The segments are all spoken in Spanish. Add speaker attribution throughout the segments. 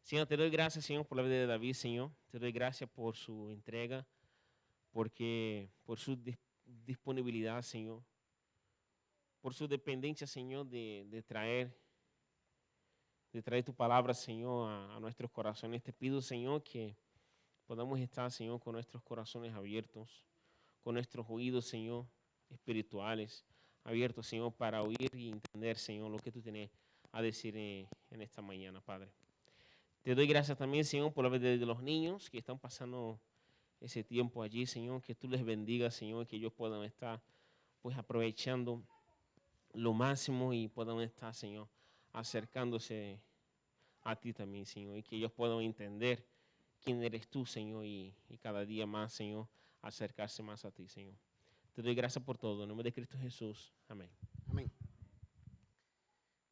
Speaker 1: Señor, te doy gracias, Señor, por la vida de David, Señor. Te doy gracias por su entrega, porque por su disponibilidad, Señor, por su dependencia, Señor, de traer tu palabra, Señor, a nuestros corazones. Te pido, Señor, que podamos estar, Señor, con nuestros corazones abiertos, con nuestros oídos, Señor, espirituales, abiertos, Señor, para oír y entender, Señor, lo que tú tienes a decir en esta mañana, Padre. Te doy gracias también, Señor, por la vida de los niños que están pasando ese tiempo allí, Señor, que tú les bendigas, Señor, que ellos puedan estar, pues, aprovechando lo máximo y puedan estar, Señor, acercándose a ti también, Señor, y que ellos puedan entender quién eres tú, Señor, y cada día más, Señor, acercarse más a ti, Señor. Te doy gracias por todo. En nombre de Cristo Jesús. Amén.
Speaker 2: Amén.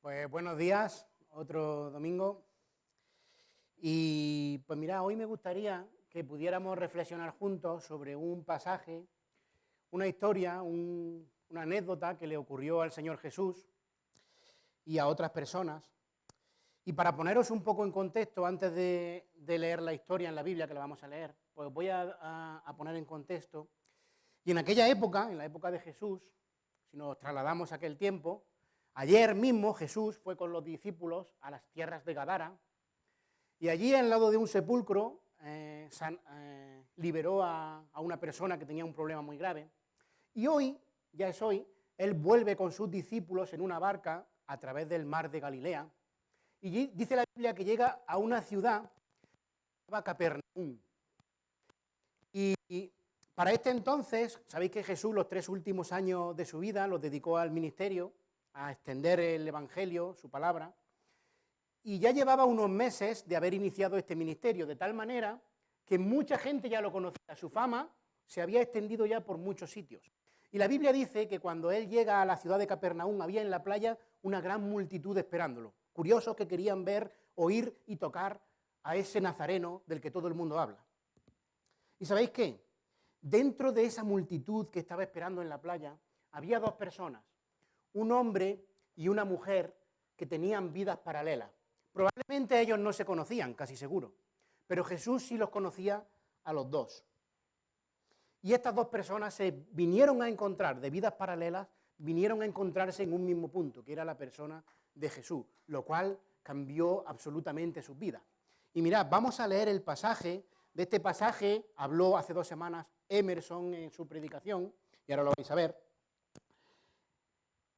Speaker 2: Pues buenos días, otro domingo. Y pues mira, hoy me gustaría que pudiéramos reflexionar juntos sobre un pasaje, una historia, una anécdota que le ocurrió al Señor Jesús y a otras personas. Y para poneros un poco en contexto, antes de leer la historia en la Biblia, que la vamos a leer, pues voy a poner en contexto. Y en aquella época, en la época de Jesús, si nos trasladamos a aquel tiempo, ayer mismo Jesús fue con los discípulos a las tierras de Gadara y allí al lado de un sepulcro liberó a una persona que tenía un problema muy grave. Y hoy, ya es hoy, él vuelve con sus discípulos en una barca a través del mar de Galilea y dice la Biblia que llega a una ciudad llamada Capernaum. Y para este entonces, sabéis que Jesús los 3 últimos años de su vida los dedicó al ministerio, a extender el Evangelio, su palabra, y ya llevaba unos meses de haber iniciado este ministerio, de tal manera que mucha gente ya lo conocía, su fama se había extendido ya por muchos sitios. Y la Biblia dice que cuando él llega a la ciudad de Capernaum había en la playa una gran multitud esperándolo, curiosos que querían ver, oír y tocar a ese nazareno del que todo el mundo habla. ¿Y sabéis qué? Dentro de esa multitud que estaba esperando en la playa, había 2 personas, un hombre y una mujer que tenían vidas paralelas. Probablemente ellos no se conocían, casi seguro, pero Jesús sí los conocía a los 2. Y estas 2 personas se vinieron a encontrar, de vidas paralelas, vinieron a encontrarse en un mismo punto, que era la persona de Jesús, lo cual cambió absolutamente sus vidas. Y mirad, vamos a leer el pasaje. De este pasaje habló hace 2 semanas Emerson en su predicación, y ahora lo vais a ver.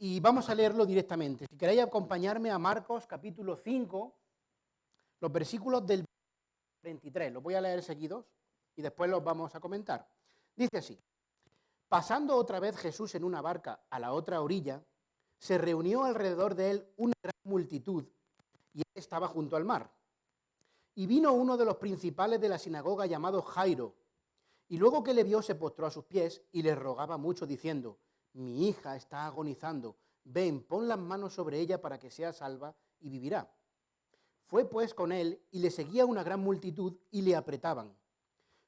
Speaker 2: Y vamos a leerlo directamente. Si queréis acompañarme a Marcos capítulo 5, los versículos del 23, los voy a leer seguidos y después los vamos a comentar. Dice así: pasando otra vez Jesús en una barca a la otra orilla, se reunió alrededor de él una gran multitud y él estaba junto al mar. Y vino uno de los principales de la sinagoga llamado Jairo, y luego que le vio se postró a sus pies y le rogaba mucho diciendo: mi hija está agonizando, ven, pon las manos sobre ella para que sea salva y vivirá. Fue pues con él y le seguía una gran multitud y le apretaban.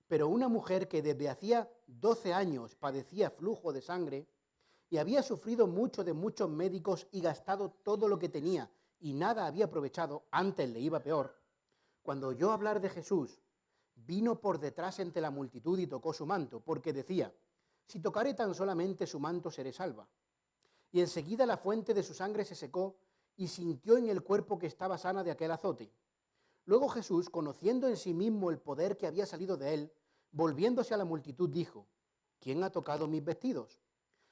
Speaker 2: Pero una mujer que desde hacía 12 años padecía flujo de sangre y había sufrido mucho de muchos médicos y gastado todo lo que tenía y nada había aprovechado, antes le iba peor, cuando oyó hablar de Jesús, vino por detrás entre la multitud y tocó su manto, porque decía: si tocaré tan solamente su manto seré salva. Y enseguida la fuente de su sangre se secó y sintió en el cuerpo que estaba sana de aquel azote. Luego Jesús, conociendo en sí mismo el poder que había salido de él, volviéndose a la multitud dijo: ¿quién ha tocado mis vestidos?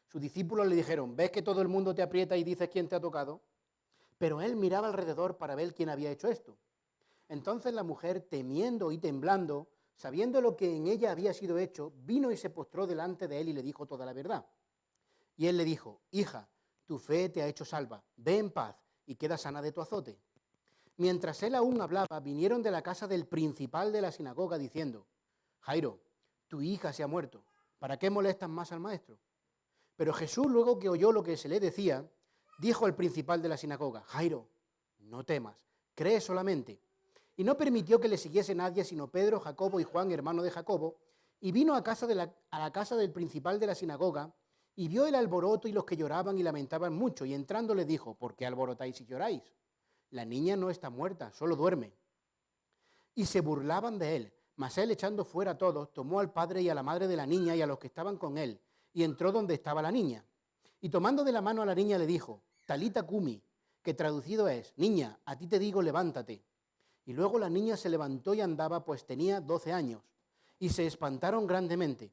Speaker 2: Sus discípulos le dijeron: ¿ves que todo el mundo te aprieta y dices quién te ha tocado? Pero él miraba alrededor para ver quién había hecho esto. Entonces la mujer, temiendo y temblando, sabiendo lo que en ella había sido hecho, vino y se postró delante de él y le dijo toda la verdad. Y él le dijo: hija, tu fe te ha hecho salva, ve en paz y queda sana de tu azote. Mientras él aún hablaba, vinieron de la casa del principal de la sinagoga diciendo: Jairo, tu hija se ha muerto, ¿para qué molestas más al maestro? Pero Jesús, luego que oyó lo que se le decía, dijo al principal de la sinagoga: Jairo, no temas, cree solamente. Y no permitió que le siguiese nadie sino Pedro, Jacobo y Juan, hermano de Jacobo, y vino a la casa del principal de la sinagoga, y vio el alboroto y los que lloraban y lamentaban mucho, y entrando le dijo: ¿por qué alborotáis y lloráis? La niña no está muerta, solo duerme. y se burlaban de él. Mas él, echando fuera a todos, tomó al padre y a la madre de la niña y a los que estaban con él, y entró donde estaba la niña. Y tomando de la mano a la niña le dijo, Talita cumi, que traducido es, niña, a ti te digo, levántate. Y luego la niña se levantó y andaba, pues tenía 12 años, y se espantaron grandemente.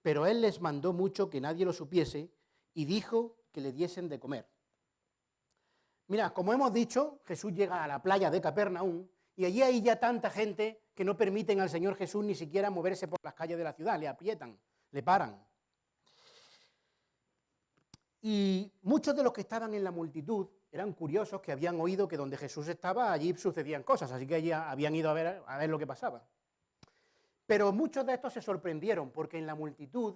Speaker 2: Pero él les mandó mucho que nadie lo supiese, y dijo que le diesen de comer. Mira, como hemos dicho, Jesús llega a la playa de Capernaum, y allí hay ya tanta gente que no permiten al Señor Jesús ni siquiera moverse por las calles de la ciudad, le aprietan, le paran. Y muchos de los que estaban en la multitud eran curiosos, que habían oído que donde Jesús estaba, allí sucedían cosas, así que allí habían ido a ver lo que pasaba. Pero muchos de estos se sorprendieron, porque en la multitud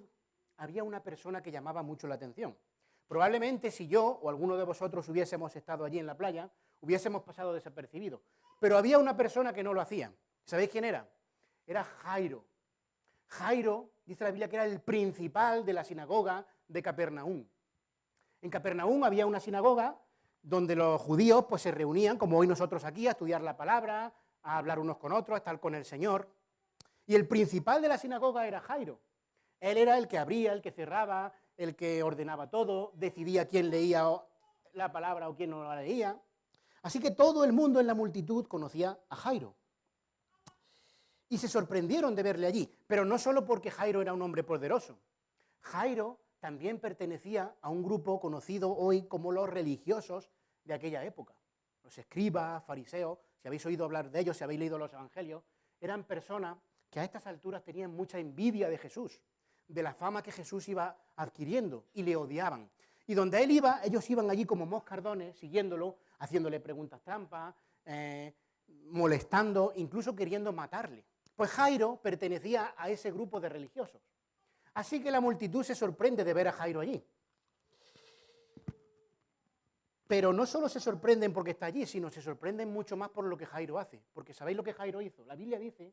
Speaker 2: había una persona que llamaba mucho la atención. Probablemente si yo o alguno de vosotros hubiésemos estado allí en la playa, hubiésemos pasado desapercibidos. Pero había una persona que no lo hacía. ¿Sabéis quién era? Era Jairo. Jairo, dice la Biblia, que era el principal de la sinagoga de Capernaum. En Capernaum había una sinagoga donde los judíos pues, se reunían, como hoy nosotros aquí, a estudiar la palabra, a hablar unos con otros, a estar con el Señor. Y el principal de la sinagoga era Jairo. Él era el que abría, el que cerraba, el que ordenaba todo, decidía quién leía la palabra o quién no la leía. Así que todo el mundo en la multitud conocía a Jairo. Y se sorprendieron de verle allí, pero no solo porque Jairo era un hombre poderoso. Jairo también pertenecía a un grupo conocido hoy como los religiosos de aquella época. Los escribas, fariseos, si habéis oído hablar de ellos, si habéis leído los evangelios, eran personas que a estas alturas tenían mucha envidia de Jesús, de la fama que Jesús iba adquiriendo, y le odiaban. Y donde él iba, ellos iban allí como moscardones, siguiéndolo, haciéndole preguntas trampas, molestando, incluso queriendo matarle. Pues Jairo pertenecía a ese grupo de religiosos. Así que la multitud se sorprende de ver a Jairo allí. Pero no solo se sorprenden porque está allí, sino se sorprenden mucho más por lo que Jairo hace. Porque ¿sabéis lo que Jairo hizo? La Biblia dice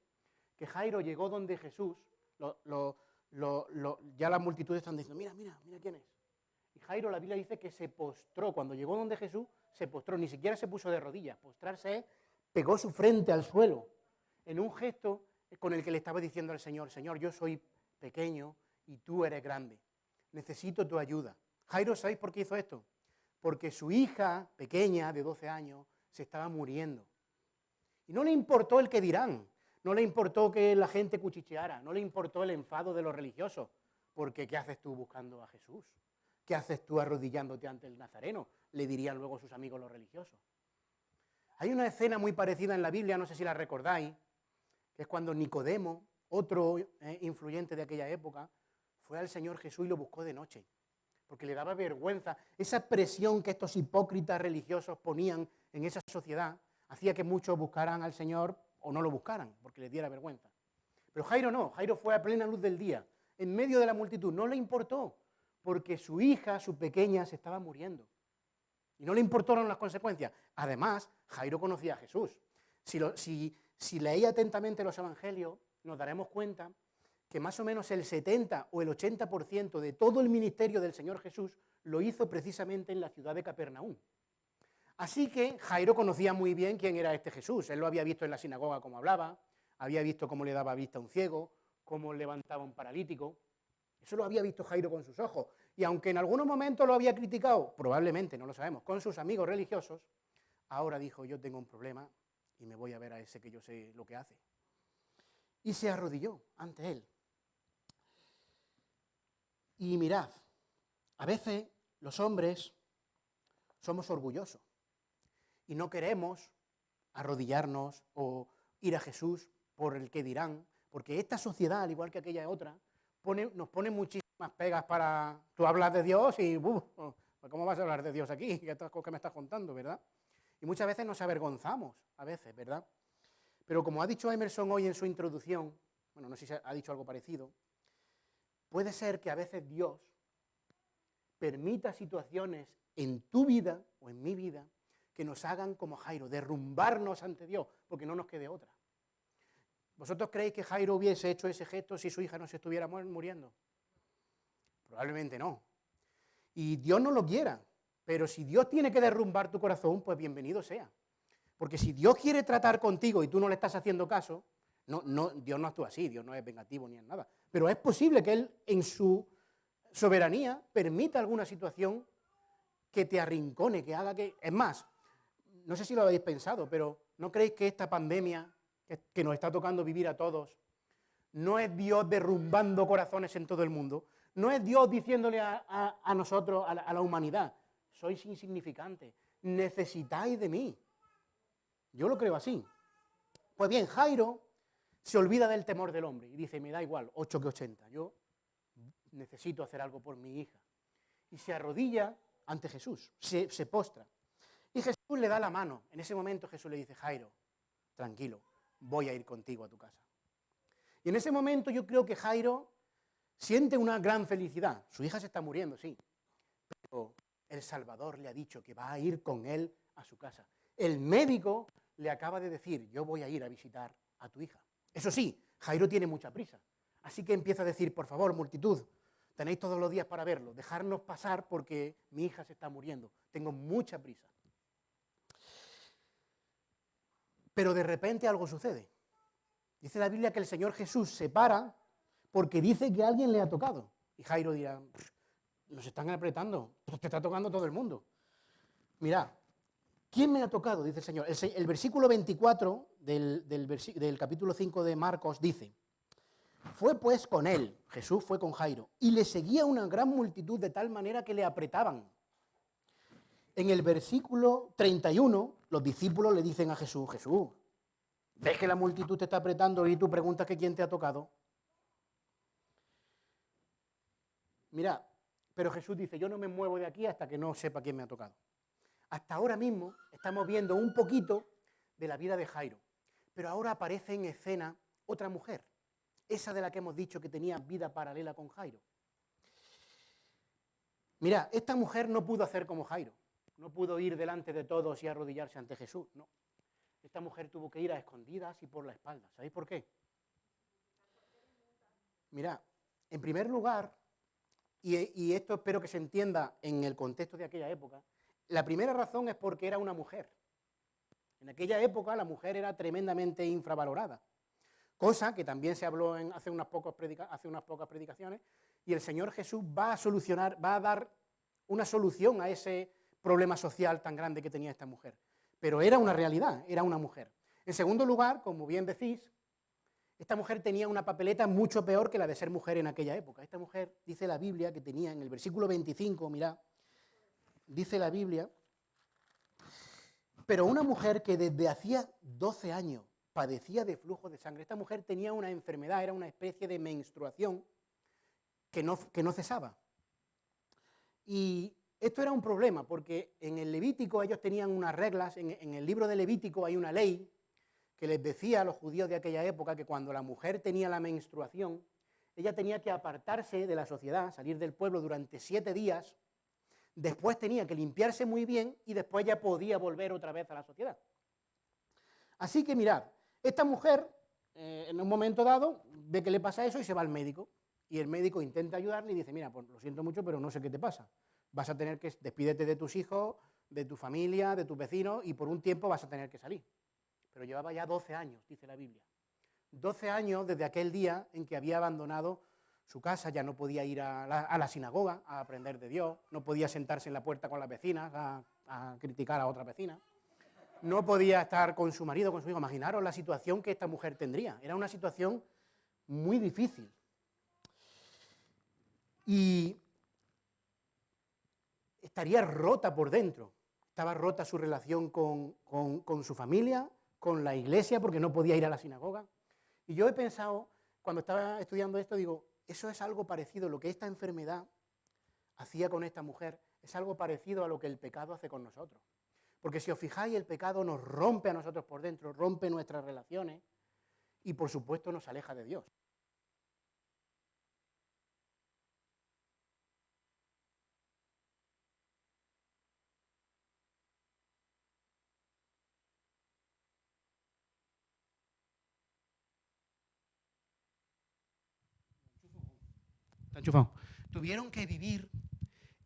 Speaker 2: que Jairo llegó donde Jesús, ya la multitud están diciendo, mira quién es. Y Jairo, la Biblia dice que se postró. Cuando llegó donde Jesús, se postró. Ni siquiera se puso de rodillas. Postrarse es, pegó su frente al suelo, en un gesto con el que le estaba diciendo al Señor, Señor, yo soy pequeño y tú eres grande. Necesito tu ayuda. Jairo, ¿sabéis por qué hizo esto? Porque su hija pequeña, de 12 años, se estaba muriendo. Y no le importó el que dirán. No le importó que la gente cuchicheara, no le importó el enfado de los religiosos, porque ¿qué haces tú buscando a Jesús? ¿Qué haces tú arrodillándote ante el Nazareno? Le dirían luego sus amigos los religiosos. Hay una escena muy parecida en la Biblia, no sé si la recordáis, que es cuando Nicodemo, otro influyente de aquella época, fue al Señor Jesús y lo buscó de noche, porque le daba vergüenza. Esa presión que estos hipócritas religiosos ponían en esa sociedad hacía que muchos buscaran al Señor o no lo buscaran, porque les diera vergüenza. Pero Jairo no, Jairo fue a plena luz del día, en medio de la multitud, no le importó, porque su hija, su pequeña, se estaba muriendo. Y no le importaron las consecuencias. Además, Jairo conocía a Jesús. Si leía atentamente los evangelios, nos daremos cuenta que más o menos el 70 o el 80% de todo el ministerio del Señor Jesús lo hizo precisamente en la ciudad de Capernaum. Así que Jairo conocía muy bien quién era este Jesús. Él lo había visto en la sinagoga cómo hablaba, había visto cómo le daba vista a un ciego, cómo levantaba a un paralítico. Eso lo había visto Jairo con sus ojos. Y aunque en algunos momentos lo había criticado, probablemente, no lo sabemos, con sus amigos religiosos, ahora dijo, yo tengo un problema y me voy a ver a ese que yo sé lo que hace. Y se arrodilló ante él. Y mirad, a veces los hombres somos orgullosos y no queremos arrodillarnos o ir a Jesús por el que dirán, porque esta sociedad, al igual que aquella otra, nos pone muchísimas pegas para tú hablas de Dios y ¿cómo vas a hablar de Dios aquí? ¿Qué me estás contando, verdad? Y muchas veces nos avergonzamos, a veces, ¿verdad? Pero como ha dicho Emerson hoy en su introducción, bueno, no sé si ha dicho algo parecido, puede ser que a veces Dios permita situaciones en tu vida o en mi vida que nos hagan como Jairo, derrumbarnos ante Dios, porque no nos quede otra. ¿Vosotros creéis que Jairo hubiese hecho ese gesto si su hija no se estuviera muriendo? Probablemente no. Y Dios no lo quiera, pero si Dios tiene que derrumbar tu corazón, pues bienvenido sea. Porque si Dios quiere tratar contigo y tú no le estás haciendo caso, Dios no actúa así, Dios no es vengativo ni en nada. Pero es posible que Él, en su soberanía, permita alguna situación que te arrincone, que haga que... Es más, no sé si lo habéis pensado, pero ¿no creéis que esta pandemia que nos está tocando vivir a todos no es Dios derrumbando corazones en todo el mundo? No es Dios diciéndole a nosotros, a la humanidad, sois insignificantes, necesitáis de mí. Yo lo creo así. Pues bien, Jairo se olvida del temor del hombre y dice, me da igual, 8 que 80, yo necesito hacer algo por mi hija. Y se arrodilla ante Jesús, se postra. Y Jesús le da la mano. En ese momento Jesús le dice, Jairo, tranquilo, voy a ir contigo a tu casa. Y en ese momento yo creo que Jairo siente una gran felicidad. Su hija se está muriendo, sí, pero el Salvador le ha dicho que va a ir con él a su casa. El médico le acaba de decir, yo voy a ir a visitar a tu hija. Eso sí, Jairo tiene mucha prisa. Así que empieza a decir, por favor, multitud, tenéis todos los días para verlo, dejarnos pasar porque mi hija se está muriendo. Tengo mucha prisa. Pero de repente algo sucede. Dice la Biblia que el Señor Jesús se para porque dice que alguien le ha tocado. Y Jairo dirá, nos están apretando, te está tocando todo el mundo. Mirad, ¿quién me ha tocado? Dice el Señor. El versículo 24 del capítulo 5 de Marcos dice, fue pues con él, Jesús fue con Jairo, y le seguía una gran multitud de tal manera que le apretaban. En el versículo 31, los discípulos le dicen a Jesús, Jesús, ¿ves que la multitud te está apretando y tú preguntas que quién te ha tocado? Mira, pero Jesús dice, yo no me muevo de aquí hasta que no sepa quién me ha tocado. Hasta ahora mismo estamos viendo un poquito de la vida de Jairo, pero ahora aparece en escena otra mujer, esa de la que hemos dicho que tenía vida paralela con Jairo. Mira, esta mujer no pudo hacer como Jairo, no pudo ir delante de todos y arrodillarse ante Jesús, no. Esta mujer tuvo que ir a escondidas y por la espalda. ¿Sabéis por qué? Mira, en primer lugar, y esto espero que se entienda en el contexto de aquella época, la primera razón es porque era una mujer. En aquella época la mujer era tremendamente infravalorada, cosa que también se habló hace unas pocas predicaciones, y el Señor Jesús va a dar una solución a ese problema social tan grande que tenía esta mujer. Pero era una realidad, era una mujer. En segundo lugar, como bien decís, esta mujer tenía una papeleta mucho peor que la de ser mujer en aquella época. Esta mujer, dice la Biblia, que tenía en el versículo 25, mirad, dice la Biblia, pero una mujer que desde hacía 12 años padecía de flujo de sangre. Esta mujer tenía una enfermedad, era una especie de menstruación que no cesaba. Y esto era un problema, porque en el Levítico ellos tenían unas reglas, en el libro de Levítico hay una ley que les decía a los judíos de aquella época que cuando la mujer tenía la menstruación, ella tenía que apartarse de la sociedad, salir del pueblo durante 7 días, después tenía que limpiarse muy bien y después ya podía volver otra vez a la sociedad. Así que mirad, esta mujer en un momento dado ve que le pasa eso y se va al médico, y el médico intenta ayudarle y dice, mira, pues lo siento mucho, pero no sé qué te pasa. Vas a tener que despídete de tus hijos, de tu familia, de tus vecinos, y por un tiempo vas a tener que salir. Pero llevaba ya 12 años, dice la Biblia. 12 años desde aquel día en que había abandonado su casa, ya no podía ir a la sinagoga a aprender de Dios, no podía sentarse en la puerta con las vecinas a criticar a otras vecinas, no podía estar con su marido, con su hijo. Imaginaros la situación que esta mujer tendría. Era una situación muy difícil. Y estaría rota por dentro. Estaba rota su relación con su familia, con la iglesia, porque no podía ir a la sinagoga. Y yo he pensado, cuando estaba estudiando esto, digo, eso es algo parecido, lo que esta enfermedad hacía con esta mujer, es algo parecido a lo que el pecado hace con nosotros. Porque si os fijáis, el pecado nos rompe a nosotros por dentro, rompe nuestras relaciones y por supuesto nos aleja de Dios. Está enchufado. Tuvieron que vivir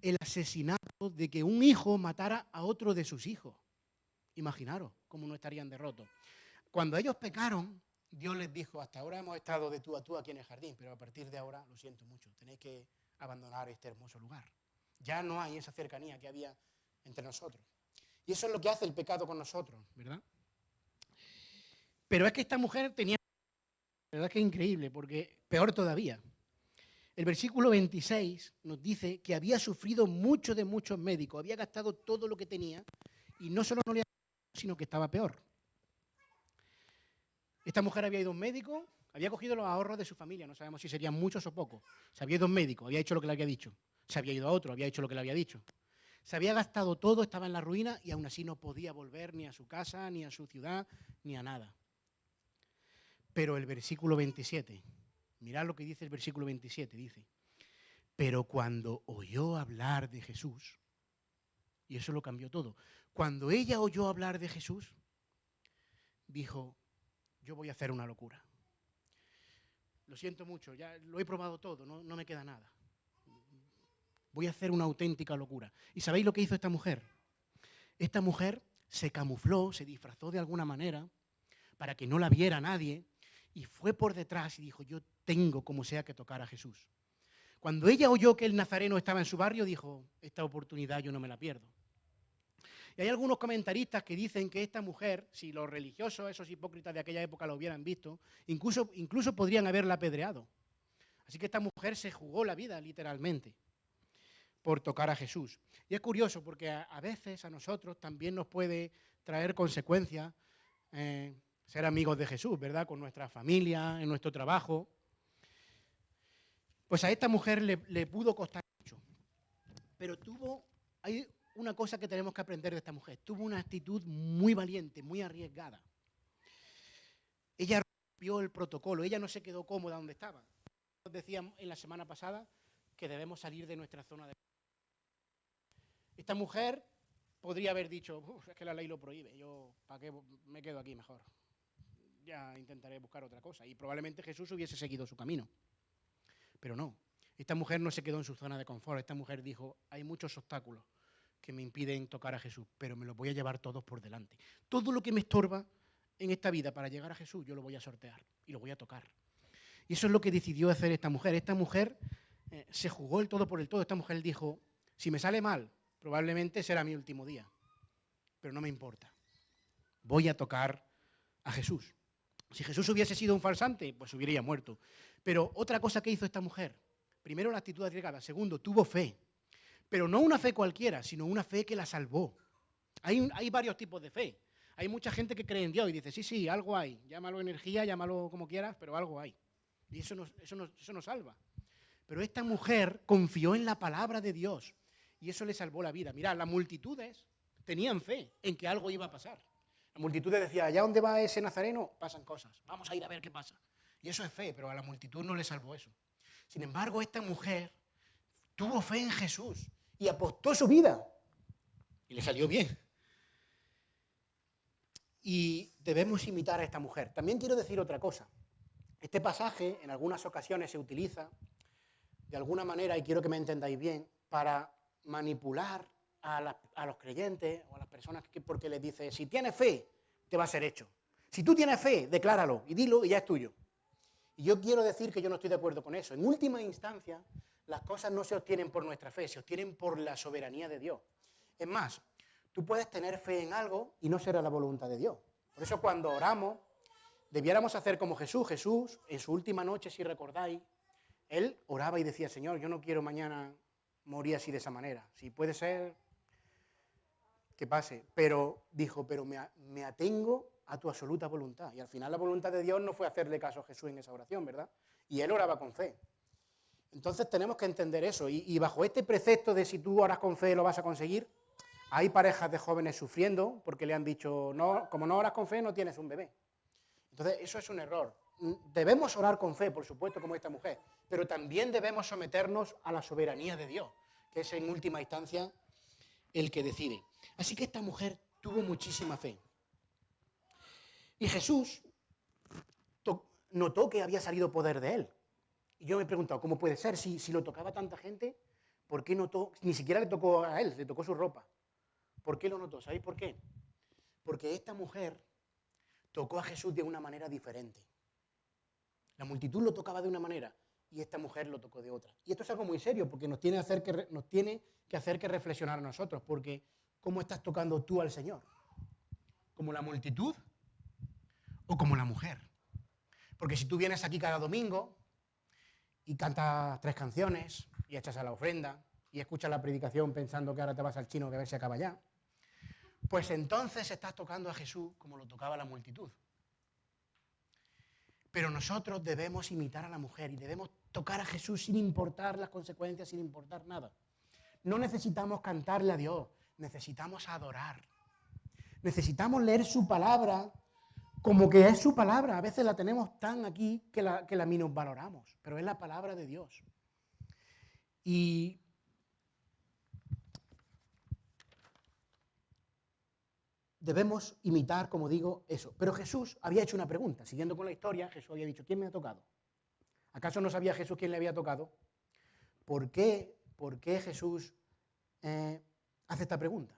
Speaker 2: el asesinato de que un hijo matara a otro de sus hijos. Imaginaros, como no estarían de roto. Cuando ellos pecaron, Dios les dijo, hasta ahora hemos estado de tú a tú aquí en el jardín, pero a partir de ahora, lo siento mucho, tenéis que abandonar este hermoso lugar. Ya no hay esa cercanía que había entre nosotros. Y eso es lo que hace el pecado con nosotros, ¿verdad? Pero es que esta mujer tenía, la verdad que es increíble, porque peor todavía. El versículo 26 nos dice que había sufrido mucho de muchos médicos, había gastado todo lo que tenía y no solo no le había gastado, sino que estaba peor. Esta mujer había ido a un médico, había cogido los ahorros de su familia, no sabemos si serían muchos o pocos. Se había ido a un médico, había hecho lo que le había dicho. Se había ido a otro, había hecho lo que le había dicho. Se había gastado todo, estaba en la ruina y aún así no podía volver ni a su casa, ni a su ciudad, ni a nada. Pero el versículo 27, mirad lo que dice el versículo 27, dice, pero cuando oyó hablar de Jesús, y eso lo cambió todo, cuando ella oyó hablar de Jesús, dijo, yo voy a hacer una locura. Lo siento mucho, ya lo he probado todo, no me queda nada. Voy a hacer una auténtica locura. ¿Y sabéis lo que hizo esta mujer? Esta mujer se camufló, se disfrazó de alguna manera para que no la viera nadie y fue por detrás y dijo, yo tengo como sea que tocar a Jesús. Cuando ella oyó que el nazareno estaba en su barrio, dijo, esta oportunidad yo no me la pierdo. Y hay algunos comentaristas que dicen que esta mujer, si los religiosos, esos hipócritas de aquella época lo hubieran visto, incluso podrían haberla apedreado. Así que esta mujer se jugó la vida, literalmente, por tocar a Jesús. Y es curioso porque a veces a nosotros también nos puede traer consecuencias ser amigos de Jesús, ¿verdad? Con nuestra familia, en nuestro trabajo. Pues a esta mujer le pudo costar mucho. Pero hay una cosa que tenemos que aprender de esta mujer. Tuvo una actitud muy valiente, muy arriesgada. Ella rompió el protocolo, ella no se quedó cómoda donde estaba. Nos decían en la semana pasada que debemos salir de nuestra zona de... Esta mujer podría haber dicho, es que la ley lo prohíbe, yo ¿para qué me quedo aquí mejor? Ya intentaré buscar otra cosa. Y probablemente Jesús hubiese seguido su camino. Pero no, esta mujer no se quedó en su zona de confort. Esta mujer dijo, hay muchos obstáculos que me impiden tocar a Jesús, pero me los voy a llevar todos por delante. Todo lo que me estorba en esta vida para llegar a Jesús, yo lo voy a sortear y lo voy a tocar. Y eso es lo que decidió hacer esta mujer. Esta mujer se jugó el todo por el todo. Esta mujer dijo, si me sale mal, probablemente será mi último día, pero no me importa. Voy a tocar a Jesús. Si Jesús hubiese sido un farsante, pues hubiera muerto. Pero otra cosa que hizo esta mujer, primero la actitud arriesgada, segundo, tuvo fe. Pero no una fe cualquiera, sino una fe que la salvó. Hay varios tipos de fe. Hay mucha gente que cree en Dios y dice, sí, algo hay. Llámalo energía, llámalo como quieras, pero algo hay. Y eso nos salva. Pero esta mujer confió en la palabra de Dios y eso le salvó la vida. Mirad, las multitudes tenían fe en que algo iba a pasar. La multitud decía, allá donde va ese nazareno, pasan cosas. Vamos a ir a ver qué pasa. Y eso es fe, pero a la multitud no le salvó eso. Sin embargo, esta mujer tuvo fe en Jesús y apostó su vida. Y le salió bien. Y debemos imitar a esta mujer. También quiero decir otra cosa. Este pasaje en algunas ocasiones se utiliza de alguna manera, y quiero que me entendáis bien, para manipular a los creyentes o a las personas porque les dice, si tienes fe, te va a ser hecho. Si tú tienes fe, decláralo y dilo y ya es tuyo. Y yo quiero decir que yo no estoy de acuerdo con eso. En última instancia, las cosas no se obtienen por nuestra fe, se obtienen por la soberanía de Dios. Es más, tú puedes tener fe en algo y no será la voluntad de Dios. Por eso cuando oramos, debiéramos hacer como Jesús. Jesús, en su última noche, si recordáis, él oraba y decía, Señor, yo no quiero mañana morir así de esa manera. Si puede ser, que pase. Pero dijo, pero me atengo a tu absoluta voluntad. Y al final la voluntad de Dios no fue hacerle caso a Jesús en esa oración, ¿verdad? Y él oraba con fe. Entonces tenemos que entender eso. Y bajo este precepto de si tú oras con fe lo vas a conseguir, hay parejas de jóvenes sufriendo porque le han dicho, no, como no oras con fe no tienes un bebé. Entonces eso es un error. Debemos orar con fe, por supuesto, como esta mujer, pero también debemos someternos a la soberanía de Dios, que es en última instancia el que decide. Así que esta mujer tuvo muchísima fe. Y Jesús notó que había salido poder de él. Y yo me he preguntado, ¿cómo puede ser? Si lo tocaba tanta gente, ¿por qué notó? Ni siquiera le tocó a él, le tocó su ropa. ¿Por qué lo notó? ¿Sabéis por qué? Porque esta mujer tocó a Jesús de una manera diferente. La multitud lo tocaba de una manera y esta mujer lo tocó de otra. Y esto es algo muy serio porque nos tiene que hacer que reflexionar a nosotros. Porque ¿cómo estás tocando tú al Señor? ¿Como la multitud o como la mujer? Porque si tú vienes aquí cada domingo y cantas 3 canciones y echas a la ofrenda y escuchas la predicación pensando que ahora te vas al chino que a ver si acaba ya, pues entonces estás tocando a Jesús como lo tocaba la multitud. Pero nosotros debemos imitar a la mujer y debemos tocar a Jesús sin importar las consecuencias, sin importar nada. No necesitamos cantarle a Dios, necesitamos adorar. Necesitamos leer su palabra como que es su palabra. A veces la tenemos tan aquí que la minusvaloramos, pero es la palabra de Dios. Y debemos imitar, como digo, eso. Pero Jesús había hecho una pregunta. Siguiendo con la historia, Jesús había dicho, ¿quién me ha tocado? ¿Acaso no sabía Jesús quién le había tocado? ¿Por qué Jesús hace esta pregunta?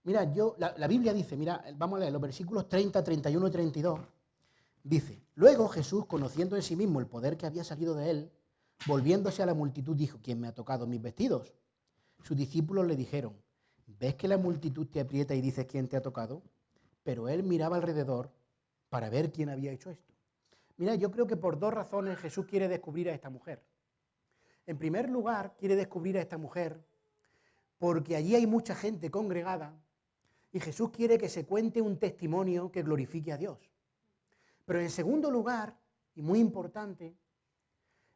Speaker 2: Mira, la Biblia dice, mira, vamos a leer los versículos 30, 31 y 32. Dice, luego Jesús, conociendo en sí mismo el poder que había salido de él, volviéndose a la multitud, dijo, ¿quién me ha tocado mis vestidos? Sus discípulos le dijeron, ¿ves que la multitud te aprieta y dices quién te ha tocado? Pero él miraba alrededor para ver quién había hecho esto. Mira, yo creo que por 2 razones Jesús quiere descubrir a esta mujer. En primer lugar, quiere descubrir a esta mujer porque allí hay mucha gente congregada y Jesús quiere que se cuente un testimonio que glorifique a Dios. Pero en segundo lugar, y muy importante,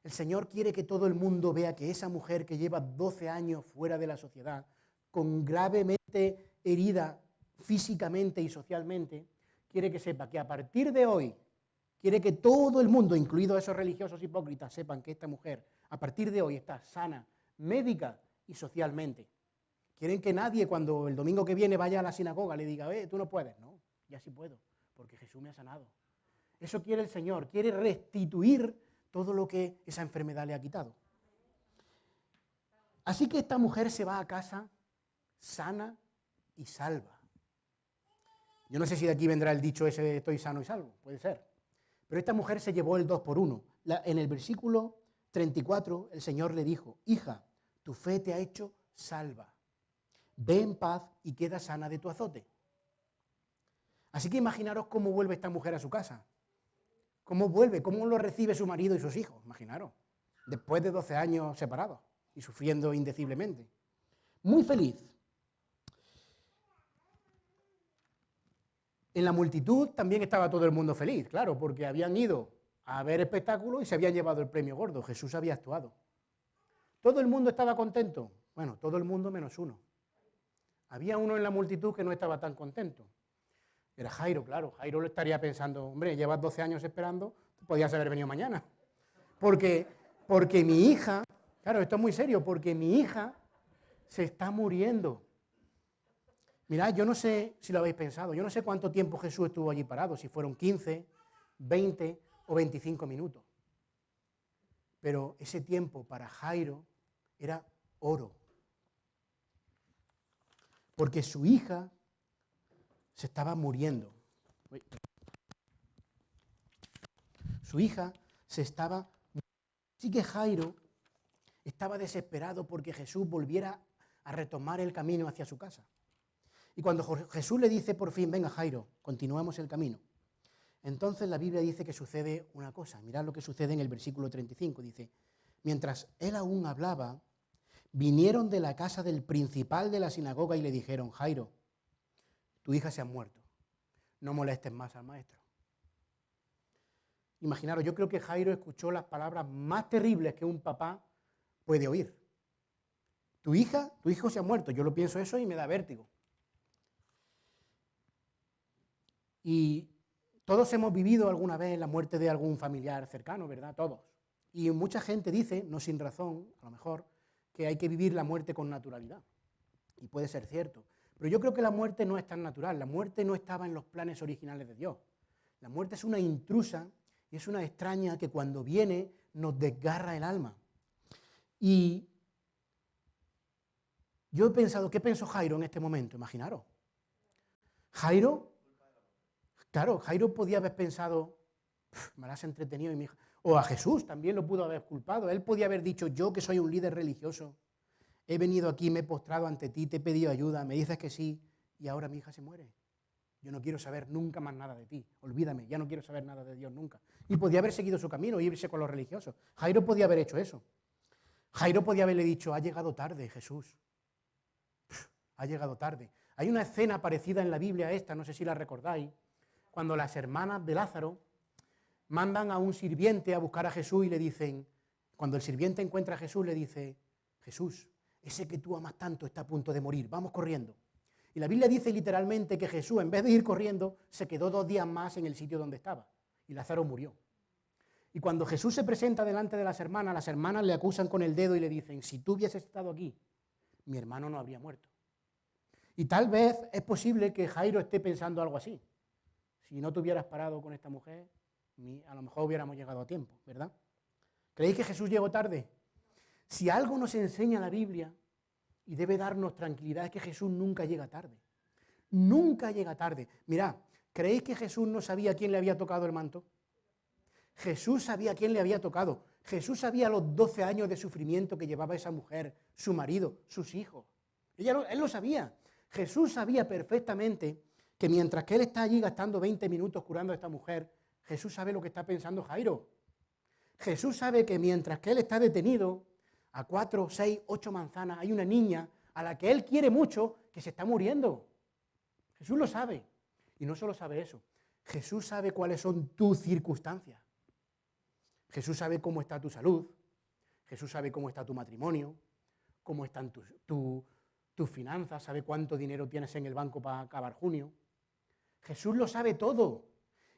Speaker 2: el Señor quiere que todo el mundo vea que esa mujer que lleva 12 años fuera de la sociedad, con gravemente herida físicamente y socialmente, quiere que sepa que a partir de hoy, quiere que todo el mundo, incluidos esos religiosos hipócritas, sepan que esta mujer a partir de hoy está sana, médica y socialmente. Quieren que nadie cuando el domingo que viene vaya a la sinagoga le diga, tú no puedes. No, ya sí puedo, porque Jesús me ha sanado. Eso quiere el Señor, quiere restituir todo lo que esa enfermedad le ha quitado. Así que esta mujer se va a casa sana y salva. Yo no sé si de aquí vendrá el dicho ese de estoy sano y salvo, puede ser. Pero esta mujer se llevó el 2 por 1. En el versículo 34 el Señor le dijo, hija, tu fe te ha hecho salva. Ve en paz y queda sana de tu azote. Así que imaginaros cómo vuelve esta mujer a su casa. ¿Cómo vuelve? ¿Cómo lo recibe su marido y sus hijos? Imaginaros. Después de 12 años separados y sufriendo indeciblemente. Muy feliz. En la multitud también estaba todo el mundo feliz, claro, porque habían ido a ver espectáculos y se habían llevado el premio gordo. Jesús había actuado. ¿Todo el mundo estaba contento? Bueno, todo el mundo menos uno. Había uno en la multitud que no estaba tan contento. Era Jairo, claro. Jairo lo estaría pensando, hombre, llevas 12 años esperando, podías haber venido mañana. Porque mi hija, claro, esto es muy serio, porque mi hija se está muriendo. Mirad, yo no sé si lo habéis pensado, yo no sé cuánto tiempo Jesús estuvo allí parado, si fueron 15, 20 o 25 minutos. Pero ese tiempo para Jairo era oro. Porque su hija se estaba muriendo. Su hija se estaba muriendo. Así que Jairo estaba desesperado porque Jesús volviera a retomar el camino hacia su casa. Y cuando Jesús le dice por fin, venga Jairo, continuemos el camino. Entonces la Biblia dice que sucede una cosa. Mirad lo que sucede en el versículo 35. Dice, mientras él aún hablaba, vinieron de la casa del principal de la sinagoga y le dijeron, Jairo, tu hija se ha muerto, no molestes más al maestro. Imaginaros, yo creo que Jairo escuchó las palabras más terribles que un papá puede oír. Tu hijo se ha muerto, yo lo pienso eso y me da vértigo. Y todos hemos vivido alguna vez la muerte de algún familiar cercano, ¿verdad? Todos. Y mucha gente dice, no sin razón, a lo mejor, que hay que vivir la muerte con naturalidad. Y puede ser cierto. Pero yo creo que la muerte no es tan natural. La muerte no estaba en los planes originales de Dios. La muerte es una intrusa y es una extraña que cuando viene nos desgarra el alma. Y yo he pensado, ¿qué pensó Jairo en este momento? Imaginaros. Jairo, claro, Jairo podía haber pensado, me la has entretenido, y mi hija. O a Jesús también lo pudo haber culpado. Él podía haber dicho, yo que soy un líder religioso, he venido aquí, me he postrado ante ti, te he pedido ayuda, me dices que sí, y ahora mi hija se muere. Yo no quiero saber nunca más nada de ti, olvídame, ya no quiero saber nada de Dios nunca. Y podía haber seguido su camino, irse con los religiosos. Jairo podía haber hecho eso. Jairo podía haberle dicho, ha llegado tarde, Jesús. Ha llegado tarde. Hay una escena parecida en la Biblia a esta, no sé si la recordáis, cuando las hermanas de Lázaro mandan a un sirviente a buscar a Jesús y le dicen, cuando el sirviente encuentra a Jesús, le dice, Jesús, ese que tú amas tanto está a punto de morir, vamos corriendo. Y la Biblia dice literalmente que Jesús, en vez de ir corriendo, se quedó 2 días más en el sitio donde estaba. Y Lázaro murió. Y cuando Jesús se presenta delante de las hermanas le acusan con el dedo y le dicen, si tú hubieses estado aquí, mi hermano no habría muerto. Y tal vez es posible que Jairo esté pensando algo así. Si no te hubieras parado con esta mujer, a lo mejor hubiéramos llegado a tiempo, ¿verdad? ¿Creéis que Jesús llegó tarde? Si algo nos enseña la Biblia y debe darnos tranquilidad es que Jesús nunca llega tarde. Nunca llega tarde. Mirad, ¿creéis que Jesús no sabía quién le había tocado el manto? Jesús sabía quién le había tocado. Jesús sabía los 12 años de sufrimiento que llevaba esa mujer, su marido, sus hijos. Él lo sabía. Jesús sabía perfectamente que mientras que él está allí gastando 20 minutos curando a esta mujer, Jesús sabe lo que está pensando Jairo. Jesús sabe que mientras que él está detenido, a 4, 6, 8 manzanas, hay una niña a la que él quiere mucho que se está muriendo. Jesús lo sabe. Y no solo sabe eso, Jesús sabe cuáles son tus circunstancias. Jesús sabe cómo está tu salud, Jesús sabe cómo está tu matrimonio, cómo están tus finanzas, sabe cuánto dinero tienes en el banco para acabar junio. Jesús lo sabe todo.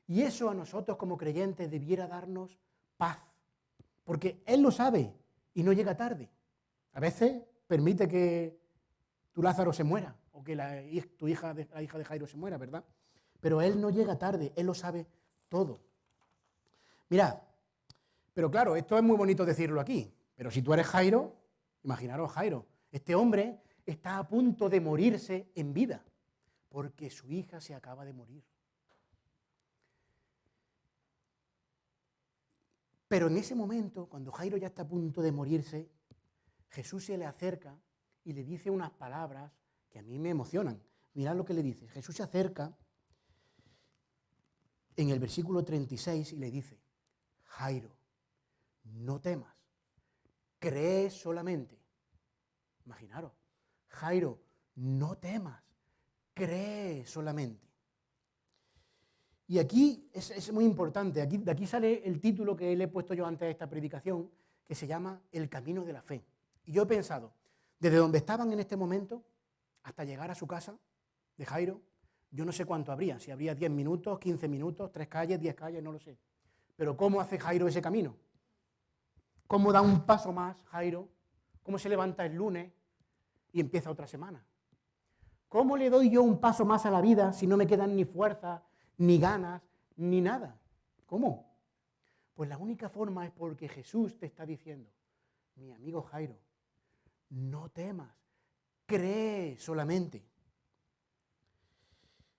Speaker 2: Y eso a nosotros como creyentes debiera darnos paz, porque Él lo sabe y no llega tarde. A veces permite que tu Lázaro se muera o que la hija de Jairo se muera, ¿verdad? Pero Él no llega tarde, Él lo sabe todo. Mirad, pero claro, esto es muy bonito decirlo aquí, pero si tú eres Jairo, imaginaros Jairo, este hombre está a punto de morirse en vida porque su hija se acaba de morir. Pero en ese momento, cuando Jairo ya está a punto de morirse, Jesús se le acerca y le dice unas palabras que a mí me emocionan. Mirad lo que le dice. Jesús se acerca en el versículo 36 y le dice, Jairo, no temas, cree solamente. Imaginaros, Jairo, no temas, cree solamente. Y aquí es muy importante, de aquí sale el título que le he puesto yo antes a esta predicación, que se llama El camino de la fe. Y yo he pensado, desde donde estaban en este momento hasta llegar a su casa de Jairo, yo no sé cuánto habría, si habría 10 minutos, 15 minutos, 3 calles, 10 calles, no lo sé. Pero ¿cómo hace Jairo ese camino? ¿Cómo da un paso más Jairo? ¿Cómo se levanta el lunes y empieza otra semana? ¿Cómo le doy yo un paso más a la vida si no me quedan ni fuerzas, ni ganas, ni nada? ¿Cómo? Pues la única forma es porque Jesús te está diciendo, mi amigo Jairo, no temas, cree solamente.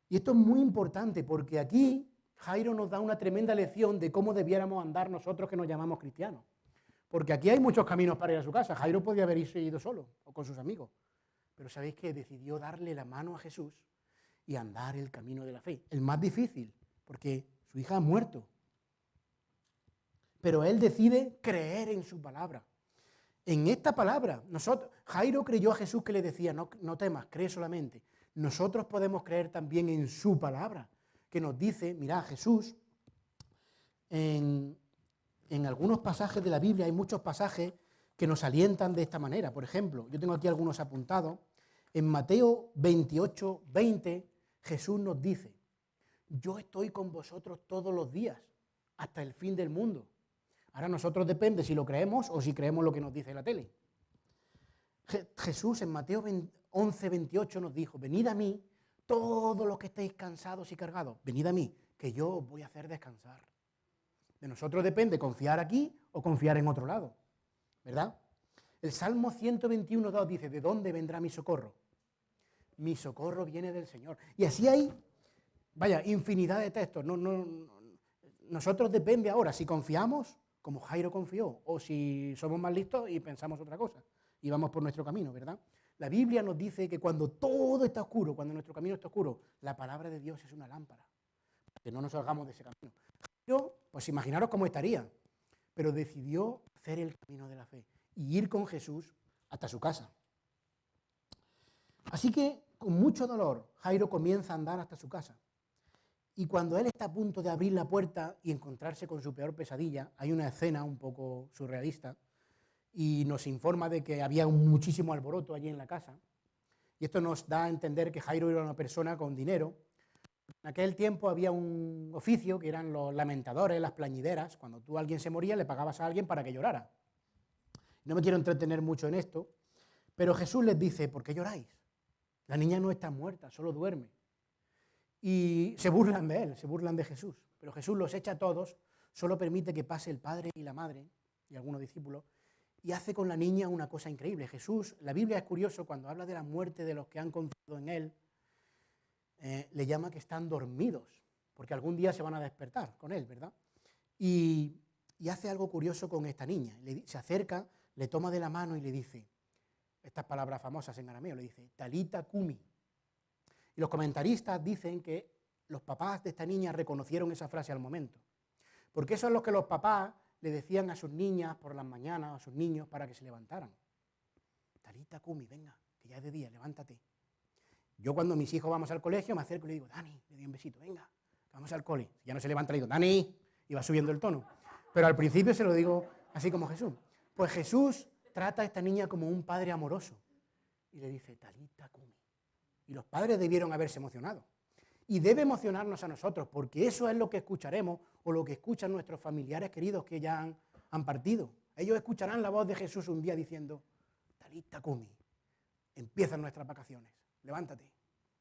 Speaker 2: Y esto es muy importante porque aquí Jairo nos da una tremenda lección de cómo debiéramos andar nosotros que nos llamamos cristianos. Porque aquí hay muchos caminos para ir a su casa. Jairo podía haber ido solo o con sus amigos. Pero sabéis que decidió darle la mano a Jesús y andar el camino de la fe. El más difícil, porque su hija ha muerto. Pero él decide creer en su palabra. En esta palabra, Jairo creyó a Jesús que le decía, no temas, cree solamente. Nosotros podemos creer también en su palabra, que nos dice, mirad, Jesús, en algunos pasajes de la Biblia, hay muchos pasajes que nos alientan de esta manera. Por ejemplo, yo tengo aquí algunos apuntados. En Mateo 28, 20, Jesús nos dice, yo estoy con vosotros todos los días, hasta el fin del mundo. Ahora nosotros depende si lo creemos o si creemos lo que nos dice la tele. Jesús en Mateo 11, 28 nos dijo, venid a mí, todos los que estéis cansados y cargados, venid a mí, que yo os voy a hacer descansar. De nosotros depende confiar aquí o confiar en otro lado, ¿verdad? El Salmo 121, 2 dice, ¿de dónde vendrá mi socorro? mi socorro viene del Señor. Y así hay, vaya, infinidad de textos. Nosotros depende ahora si confiamos como Jairo confió o si somos más listos y pensamos otra cosa y vamos por nuestro camino, ¿verdad? La Biblia nos dice que cuando todo está oscuro, cuando nuestro camino está oscuro, la palabra de Dios es una lámpara, que no nos salgamos de ese camino. Jairo, pues imaginaros cómo estaría, pero decidió hacer el camino de la fe y ir con Jesús hasta su casa. Así que, con mucho dolor, Jairo comienza a andar hasta su casa. Y cuando él está a punto de abrir la puerta y encontrarse con su peor pesadilla, hay una escena un poco surrealista y nos informa de que había muchísimo alboroto allí en la casa. Y esto nos da a entender que Jairo era una persona con dinero. En aquel tiempo había un oficio que eran los lamentadores, las plañideras. Cuando alguien se moría, le pagabas a alguien para que llorara. No me quiero entretener mucho en esto, pero Jesús les dice, ¿por qué lloráis? La niña no está muerta, solo duerme. Y se burlan de él, se burlan de Jesús. Pero Jesús los echa a todos, solo permite que pase el padre y la madre y algunos discípulos, y hace con la niña una cosa increíble. Jesús, la Biblia es curioso, cuando habla de la muerte de los que han confiado en él, le llama que están dormidos, porque algún día se van a despertar con él, ¿verdad? Y hace algo curioso con esta niña. Se acerca, le toma de la mano y le dice, estas palabras famosas en arameo, le dice, Talita Kumi. Y los comentaristas dicen que los papás de esta niña reconocieron esa frase al momento. Porque eso es lo que los papás le decían a sus niñas por las mañanas, a sus niños, para que se levantaran. Talita Kumi, venga, que ya es de día, levántate. Yo cuando mis hijos vamos al colegio me acerco y le digo, Dani, le doy un besito, venga, vamos al cole. Si ya no se levanta, le digo, Dani, y va subiendo el tono. Pero al principio se lo digo así como Jesús. Pues Jesús trata a esta niña como un padre amoroso. Y le dice, Talita Kumi. Y los padres debieron haberse emocionado. Y debe emocionarnos a nosotros, porque eso es lo que escucharemos o lo que escuchan nuestros familiares queridos que ya han partido. Ellos escucharán la voz de Jesús un día diciendo, Talita Kumi, empiezan nuestras vacaciones, levántate.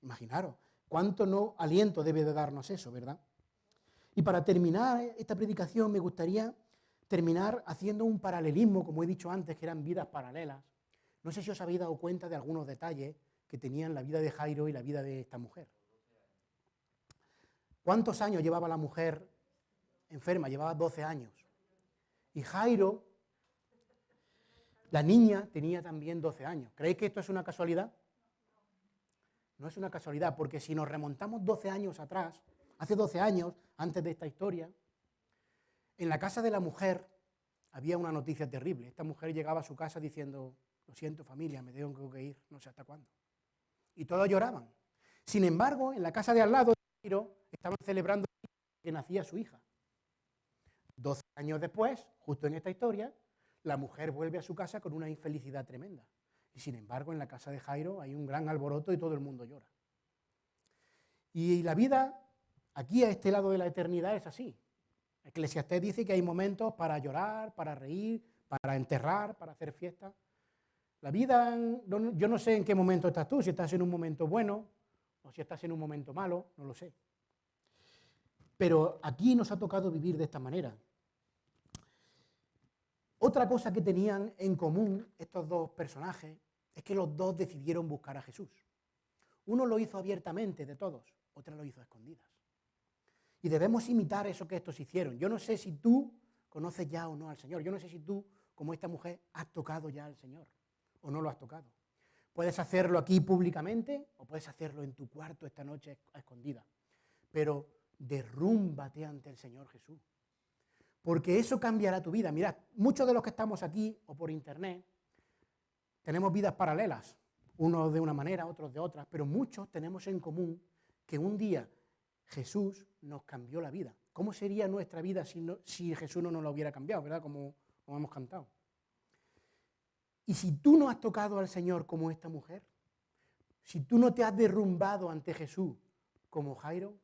Speaker 2: Imaginaros, cuánto no aliento debe de darnos eso, ¿verdad? Y para terminar esta predicación me gustaría terminar haciendo un paralelismo, como he dicho antes, que eran vidas paralelas. No sé si os habéis dado cuenta de algunos detalles que tenían la vida de Jairo y la vida de esta mujer. ¿Cuántos años llevaba la mujer enferma? Llevaba 12 años. Y Jairo, la niña, tenía también 12 años. ¿Creéis que esto es una casualidad? No es una casualidad, porque si nos remontamos 12 años atrás, hace 12 años, antes de esta historia, en la casa de la mujer había una noticia terrible. Esta mujer llegaba a su casa diciendo, lo siento familia, me tengo que ir, no sé hasta cuándo. Y todos lloraban. Sin embargo, en la casa de al lado, estaban celebrando que nacía su hija. 12 años después, justo en esta historia, la mujer vuelve a su casa con una infelicidad tremenda. Y sin embargo, en la casa de Jairo hay un gran alboroto y todo el mundo llora. Y la vida, aquí a este lado de la eternidad, es así. Eclesiastés dice que hay momentos para llorar, para reír, para enterrar, para hacer fiesta. La vida, yo no sé en qué momento estás tú, si estás en un momento bueno o si estás en un momento malo, no lo sé. Pero aquí nos ha tocado vivir de esta manera. Otra cosa que tenían en común estos dos personajes es que los dos decidieron buscar a Jesús. Uno lo hizo abiertamente de todos, otro lo hizo a escondidas. Y debemos imitar eso que estos hicieron. Yo no sé si tú conoces ya o no al Señor. Yo no sé si tú, como esta mujer, has tocado ya al Señor o no lo has tocado. Puedes hacerlo aquí públicamente o puedes hacerlo en tu cuarto esta noche a escondidas. Pero derrúmbate ante el Señor Jesús. Porque eso cambiará tu vida. Mirad, muchos de los que estamos aquí o por internet tenemos vidas paralelas. Unos de una manera, otros de otra. Pero muchos tenemos en común que un día Jesús nos cambió la vida. ¿Cómo sería nuestra vida si Jesús no nos la hubiera cambiado, ¿verdad? Como hemos cantado. Y si tú no has tocado al Señor como esta mujer, si tú no te has derrumbado ante Jesús como Jairo,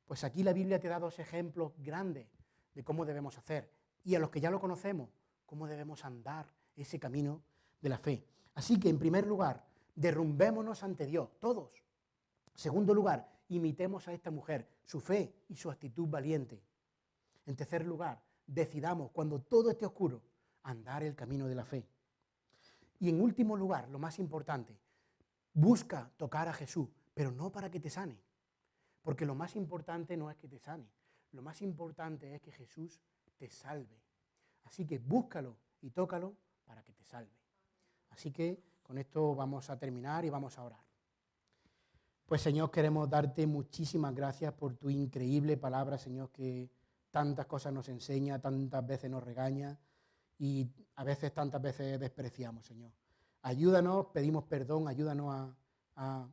Speaker 2: pues aquí la Biblia te da dos ejemplos grandes de cómo debemos hacer. Y a los que ya lo conocemos, cómo debemos andar ese camino de la fe. Así que, en primer lugar, derrumbémonos ante Dios, todos. En segundo lugar, imitemos a esta mujer, su fe y su actitud valiente. En tercer lugar, decidamos, cuando todo esté oscuro, andar el camino de la fe. Y en último lugar, lo más importante, Busca tocar a Jesús, pero no para que te sane. Porque lo más importante no es que te sane. Lo más importante es que Jesús te salve. Así que búscalo y tócalo para que te salve. Así que con esto vamos a terminar y vamos a orar. Pues Señor, queremos darte muchísimas gracias por tu increíble palabra, Señor, que tantas cosas nos enseña, tantas veces nos regaña y a veces, tantas veces despreciamos, Señor. Ayúdanos, pedimos perdón, ayúdanos a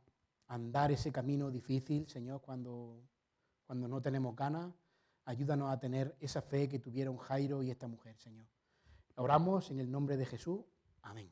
Speaker 2: andar ese camino difícil, Señor, cuando no tenemos ganas. Ayúdanos a tener esa fe que tuvieron Jairo y esta mujer, Señor. Oramos en el nombre de Jesús. Amén.